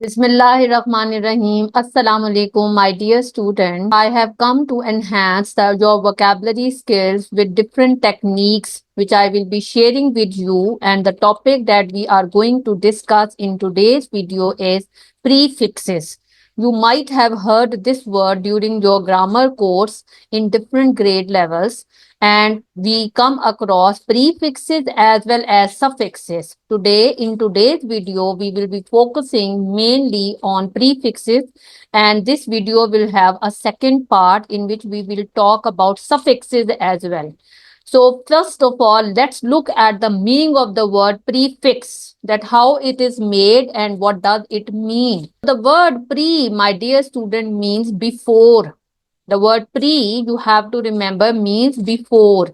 Bismillahirrahmanirrahim. Assalamu alaikum, my dear student. I have come to enhance your vocabulary skills with different techniques, which I will be sharing with you. And the topic that we are going to discuss in today's video is prefixes. You might have heard this word during your grammar course in different grade levels, and we come across prefixes as well as suffixes. In today's video, we will be focusing mainly on prefixes, and this video will have a second part in which we will talk about suffixes as well. So first of all, let's look at the meaning of the word prefix, that how it is made and what does it mean. The word pre, my dear student, means before. The word pre, you have to remember, means before.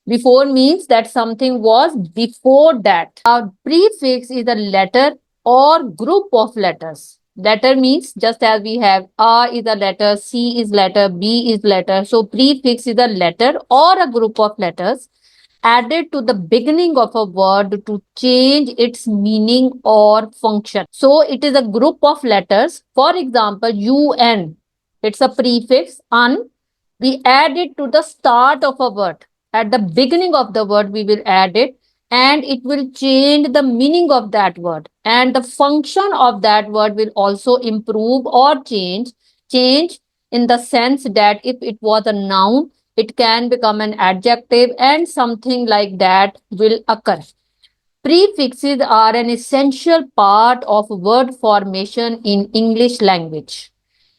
Before means that something was before that. A prefix is a letter or group of letters. Letter means just as we have A is a letter, C is letter, B is letter. So prefix is a letter or a group of letters added to the beginning of a word to change its meaning or function. So it is a group of letters. For example, UN. It's a prefix. Un. We add it to the start of a word. At the beginning of the word, we will add it, and it will change the meaning of that word. And the function of that word will also improve or change. Change in the sense that if it was a noun, it can become an adjective, and something like that will occur. Prefixes are an essential part of word formation in English language,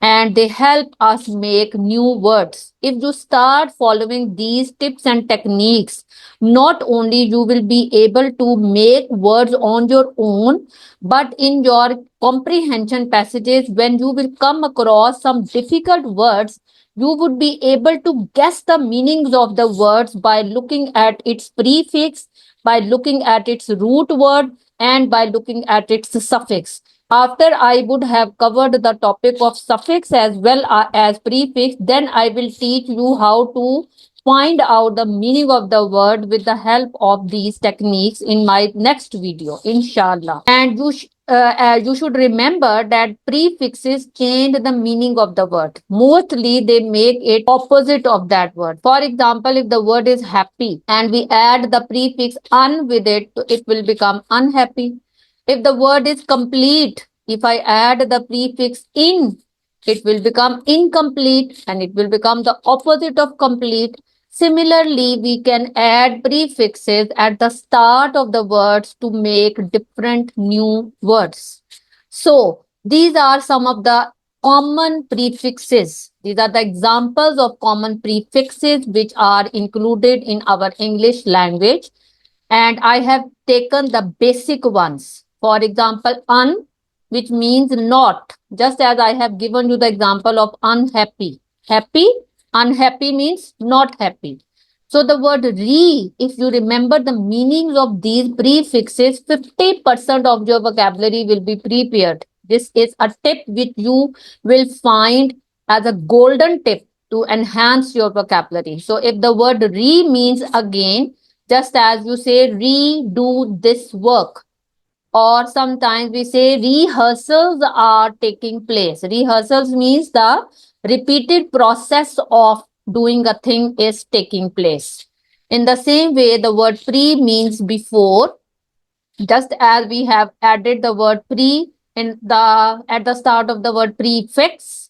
and they help us make new words. If you start following these tips and techniques, not only you will be able to make words on your own, but in your comprehension passages, when you will come across some difficult words, you would be able to guess the meanings of the words by looking at its prefix, by looking at its root word, and by looking at its suffix. After I would have covered the topic of suffix as well as prefix, then I will teach you how to find out the meaning of the word with the help of these techniques in my next video, inshallah. And you should remember that prefixes change the meaning of the word. Mostly they make it opposite of that word. For example, if the word is happy and we add the prefix un with it, it will become unhappy. If the word is complete, if I add the prefix in, it will become incomplete and it will become the opposite of complete. Similarly, we can add prefixes at the start of the words to make different new words. So, these are some of the common prefixes. These are the examples of common prefixes which are included in our English language. And I have taken the basic ones. For example, un, which means not, just as I have given you the example of unhappy. Happy, unhappy means not happy. So the word re, if you remember the meanings of these prefixes, 50% of your vocabulary will be prepared. This is a tip which you will find as a golden tip to enhance your vocabulary. So if the word re means again, just as you say redo this work, or sometimes we say rehearsals are taking place. Rehearsals means the repeated process of doing a thing is taking place. In the same way, the word pre means before, just as we have added the word pre in the at the start of the word prefix.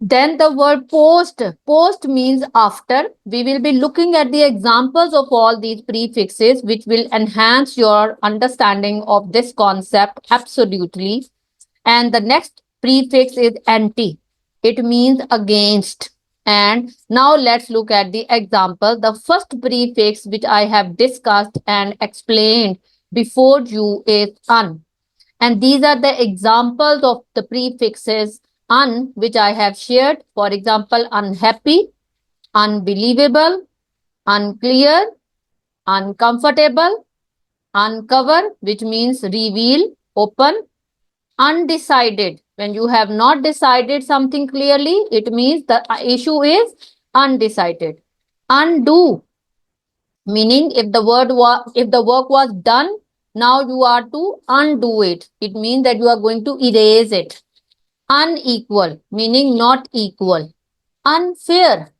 Then the word post. Post means after. We will be looking at the examples of all these prefixes, which will enhance your understanding of this concept absolutely. And the next prefix is anti. It means against. And now let's look at the example. The first prefix which I have discussed and explained before you is un. And these are the examples of the prefixes un, which I have shared. For example, unhappy, unbelievable, unclear, uncomfortable, uncover, which means reveal, open, undecided. When you have not decided something clearly, it means the issue is undecided. Undo, meaning if the work was done Now you are to undo it. It means that you are going to erase it. Unequal, meaning not equal. Unfair,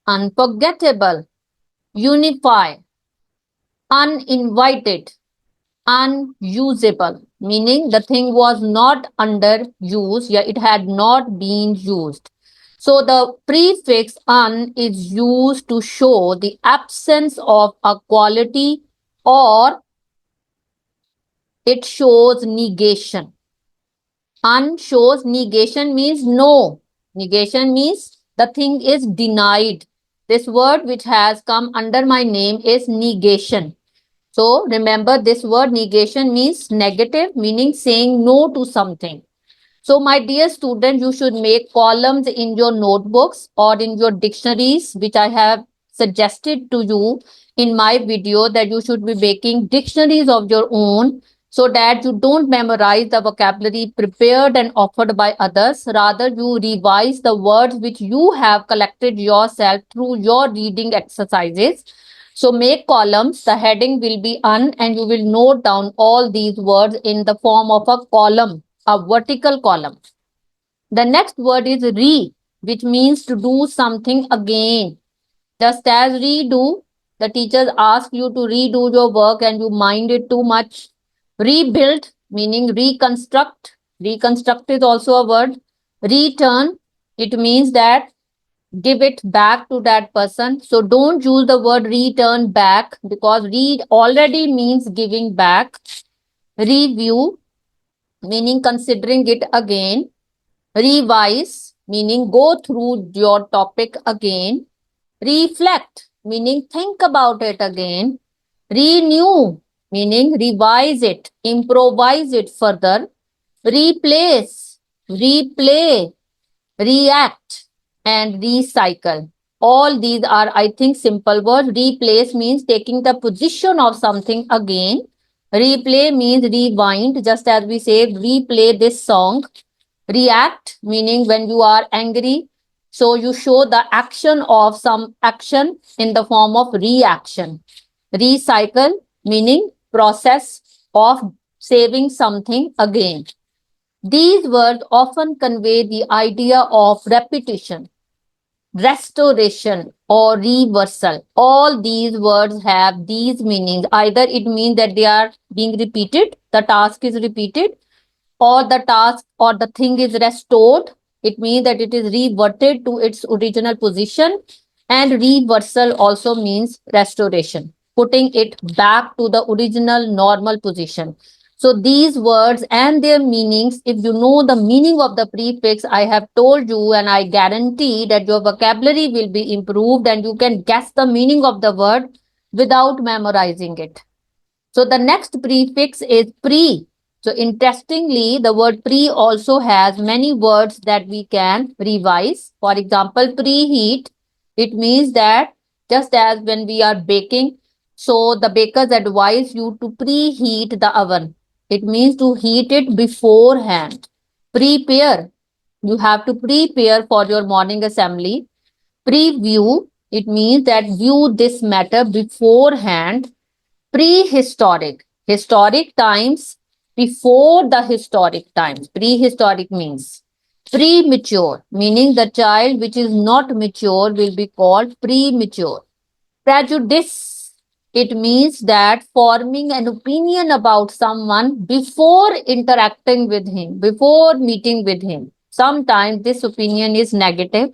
unforgettable. Unify, uninvited. Unusable, meaning the thing was not under use, yeah, it had not been used. So the prefix un is used to show the absence of a quality, or it shows negation. Un shows negation, means no. Negation means the thing is denied. This word which has come under my name is negation. So remember, this word negation means negative, meaning saying no to something. So my dear student, you should make columns in your notebooks or in your dictionaries, which I have suggested to you in my video, that you should be making dictionaries of your own, so that you don't memorize the vocabulary prepared and offered by others. Rather, you revise the words which you have collected yourself through your reading exercises. So make columns, the heading will be un, and you will note down all these words in the form of a column, a vertical column. The next word is re, which means to do something again. Just as redo, the teachers ask you to redo your work and you mind it too much. Rebuild, meaning reconstruct. Reconstruct is also a word. Return, it means that give it back to that person. So don't use the word return back, because read already means giving back. Review, meaning considering it again. Revise, meaning go through your topic again. Reflect, meaning think about it again. Renew, meaning revise it, improvise it further. Replace, replay, react, and recycle. All these are, I think, simple words. Replace means taking the position of something again. Replay means rewind, just as we say, replay this song. React, meaning when you are angry, so you show the action of some action in the form of reaction. Recycle, meaning process of saving something again. These words often convey the idea of repetition, restoration, or reversal. All these words have these meanings. Either it means that they are being repeated, the task is repeated, or the task or the thing is restored. It means that it is reverted to its original position. And reversal also means restoration, putting it back to the original normal position. So these words and their meanings, if you know the meaning of the prefix, I have told you, and I guarantee that your vocabulary will be improved and you can guess the meaning of the word without memorizing it. So the next prefix is pre. So interestingly, the word pre also has many words that we can revise. For example, preheat, it means that just as when we are baking, so the bakers advise you to preheat the oven. It means to heat it beforehand. Prepare, you have to prepare for your morning assembly. Preview, it means that view this matter beforehand. Prehistoric, historic times before the historic times. Prehistoric means premature, meaning the child which is not mature will be called premature. Prejudice, it means that forming an opinion about someone before interacting with him, before meeting with him. Sometimes this opinion is negative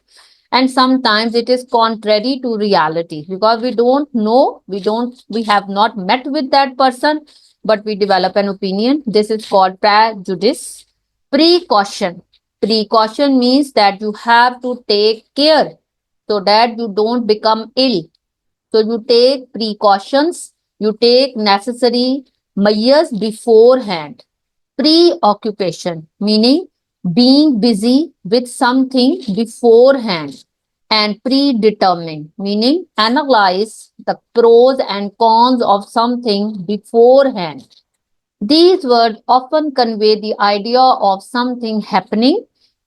and sometimes it is contrary to reality, because we don't know, we have not met with that person, but we develop an opinion. This is called prejudice. Precaution, precaution means that you have to take care so that you don't become ill. So you take precautions, you take necessary measures beforehand. Preoccupation, meaning being busy with something beforehand. And predetermine, meaning analyze the pros and cons of something beforehand. These words often convey the idea of something happening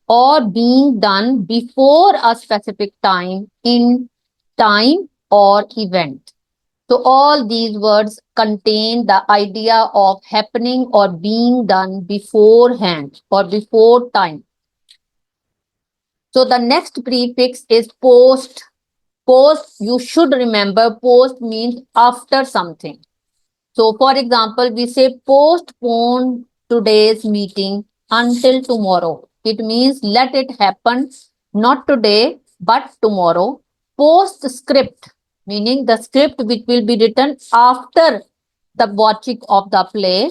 or being done before a specific time, in time or event. So all these words contain the idea of happening or being done beforehand or before time. So the next prefix is post. Post, you should remember, post means after something. So, for example, we say postpone today's meeting until tomorrow. It means let it happen not today but tomorrow. Postscript, meaning the script which will be written after the watching of the play.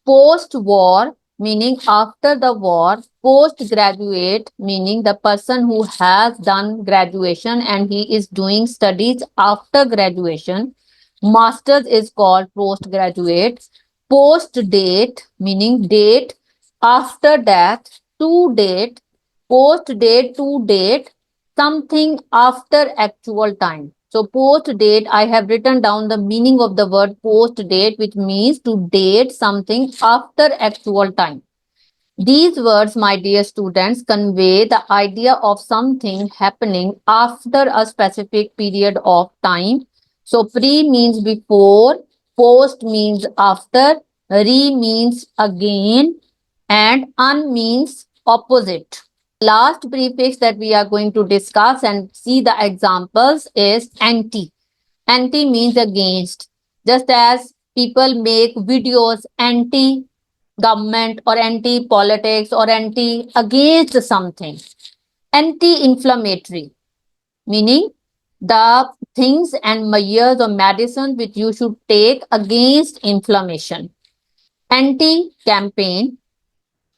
Post war, meaning after the war. Postgraduate, meaning the person who has done graduation and he is doing studies after graduation. Masters is called postgraduate. Post date, meaning date after that. To date, post date, to date, something after actual time. So post date, I have written down the meaning of the word post date, which means to date something after actual time. These words, my dear students, convey the idea of something happening after a specific period of time. So, pre means before, post means after, re means again, and un means opposite. Last prefix that we are going to discuss and see the examples is anti. Anti means against. Just as people make videos anti government or anti politics or anti against something. Anti inflammatory, meaning the things and measures or medicine which you should take against inflammation. Anti campaign,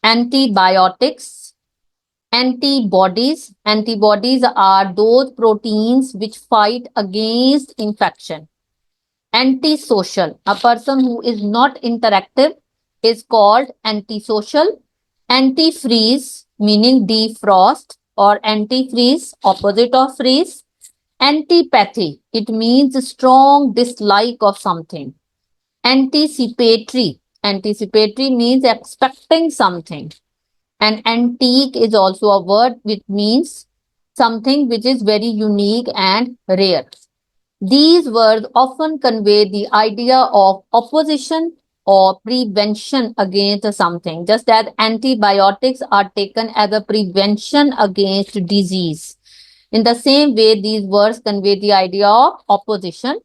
antibiotics, antibodies. Antibodies are those proteins which fight against infection. Antisocial, a person who is not interactive is called antisocial. Antifreeze, meaning defrost or antifreeze, opposite of freeze. Antipathy, it means strong dislike of something. Anticipatory, anticipatory means expecting something. And antique is also a word which means something which is very unique and rare. These words often convey the idea of opposition or prevention against something, just as antibiotics are taken as a prevention against disease. In the same way, these words convey the idea of opposition.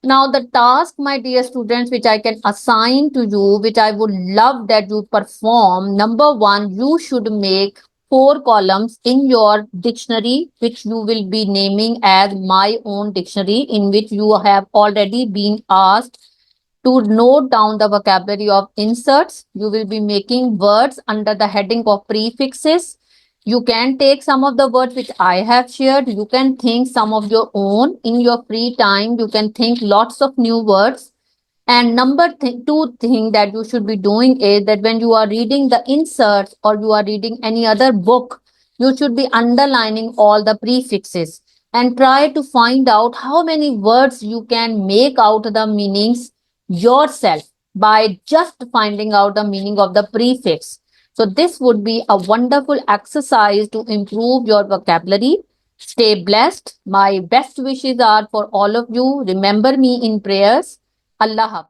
Now, the task, my dear students, which I can assign to you, which I would love that you perform. Number one, you should make 4 columns in your dictionary, which you will be naming as my own dictionary, in which you have already been asked to note down the vocabulary of inserts. You will be making words under the heading of prefixes. You can take some of the words which I have shared. You can think some of your own in your free time. You can think lots of new words. And number two thing that you should be doing is that when you are reading the inserts or you are reading any other book, you should be underlining all the prefixes and try to find out how many words you can make out the meanings yourself by just finding out the meaning of the prefix. So this would be a wonderful exercise to improve your vocabulary. Stay blessed. My best wishes are for all of you. Remember me in prayers. Allah Hafiz.